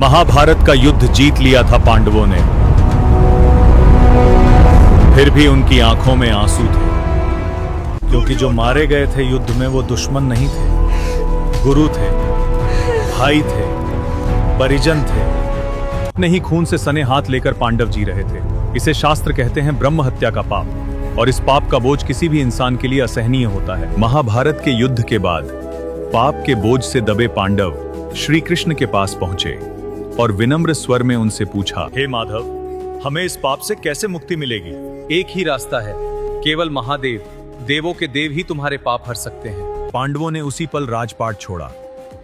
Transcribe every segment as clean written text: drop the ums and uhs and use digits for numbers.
महाभारत का युद्ध जीत लिया था पांडवों ने, फिर भी उनकी आंखों में आंसू थे, क्योंकि जो मारे गए थे युद्ध में वो दुश्मन नहीं थे, गुरु थे, भाई थे, परिजन थे। नहीं, खून से सने हाथ लेकर पांडव जी रहे थे। इसे शास्त्र कहते हैं ब्रह्म हत्या का पाप, और इस पाप का बोझ किसी भी इंसान के लिए असहनीय होता है। महाभारत के युद्ध के बाद पाप के बोझ से दबे पांडव श्री कृष्ण के पास पहुंचे और विनम्र स्वर में उनसे पूछा, हे माधव, हमें इस पाप से कैसे मुक्ति मिलेगी? एक ही रास्ता है, केवल महादेव, देवों के देव ही तुम्हारे पाप हर सकते हैं। पांडवों ने उसी पल राजपाट छोड़ा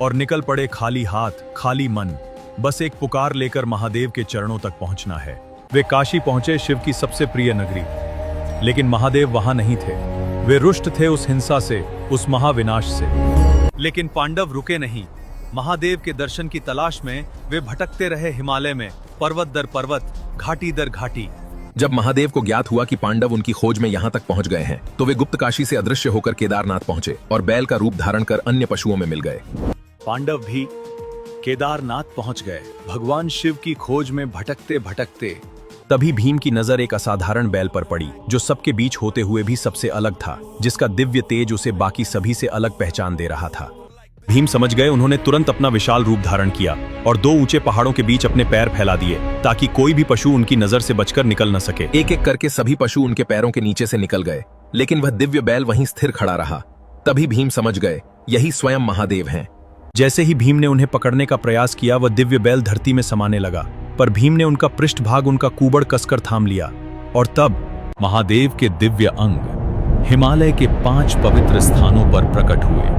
और निकल पड़े, खाली हाथ खाली मन, बस एक पुकार लेकर महादेव के चरणों तक पहुंचना है। वे काशी पहुंचे, शिव की सबसे प्रिय नगरी, लेकिन महादेव वहां नहीं थे। वे रुष्ट थे उस हिंसा से, उस महाविनाश से। लेकिन पांडव रुके नहीं। महादेव के दर्शन की तलाश में वे भटकते रहे हिमालय में, पर्वत दर पर्वत, घाटी दर घाटी। जब महादेव को ज्ञात हुआ कि पांडव उनकी खोज में यहाँ तक पहुँच गए हैं, तो वे गुप्त काशी से अदृश्य होकर केदारनाथ पहुंचे और बैल का रूप धारण कर अन्य पशुओं में मिल गए। पांडव भी केदारनाथ पहुंच गए, भगवान शिव की खोज में भटकते भटकते। तभी भीम की नजर एक असाधारण बैल पर पड़ी, जो सबके बीच होते हुए भी सबसे अलग था, जिसका दिव्य तेज उसे बाकी सभी से अलग पहचान दे रहा था। भीम समझ गए। उन्होंने तुरंत अपना विशाल रूप धारण किया और दो ऊंचे पहाड़ों के बीच अपने पैर फैला दिए, ताकि कोई भी पशु उनकी नजर से बचकर निकल न सके। एक एक करके सभी पशु उनके पैरों के नीचे से निकल गए, लेकिन वह दिव्य बैल वहीं स्थिर खड़ा रहा। तभी भीम समझ गए, यही स्वयं महादेव हैं। जैसे ही भीम ने उन्हें पकड़ने का प्रयास किया, वह दिव्य बैल धरती में समाने लगा, पर भीम ने उनका पृष्ठभाग, उनका कूबड़ कसकर थाम लिया। और तब महादेव के दिव्य अंग हिमालय के 5 पवित्र स्थानों पर प्रकट हुए।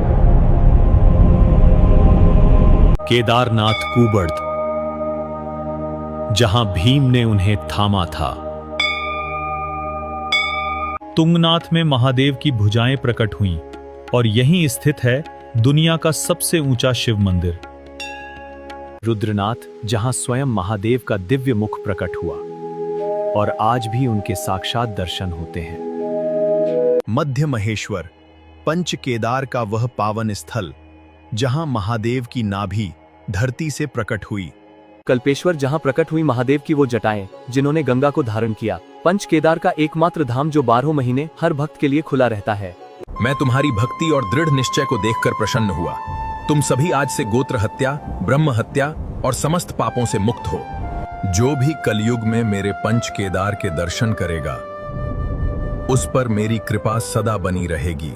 केदारनाथ कूबड़, जहां भीम ने उन्हें थामा था। तुंगनाथ में महादेव की भुजाएं प्रकट हुईं, और यहीं स्थित है दुनिया का सबसे ऊंचा शिव मंदिर। रुद्रनाथ, जहां स्वयं महादेव का दिव्य मुख प्रकट हुआ, और आज भी उनके साक्षात दर्शन होते हैं। मध्य महेश्वर, पंच केदार का वह पावन स्थल, जहां महादेव की नाभि धरती से प्रकट हुई। कल्पेश्वर, जहां प्रकट हुई महादेव की वो जटाएं, जिन्होंने गंगा को धारण किया। पंच केदार का एकमात्र धाम, जो 12 महीने हर भक्त के लिए खुला रहता है। मैं तुम्हारी भक्ति और दृढ़ निश्चय को देखकर प्रसन्न हुआ। तुम सभी आज से गोत्र हत्या, ब्रह्म हत्या और समस्त पापों से मुक्त हो। जो भी कलयुग में मेरे पंच केदार के दर्शन करेगा, उस पर मेरी कृपा सदा बनी रहेगी।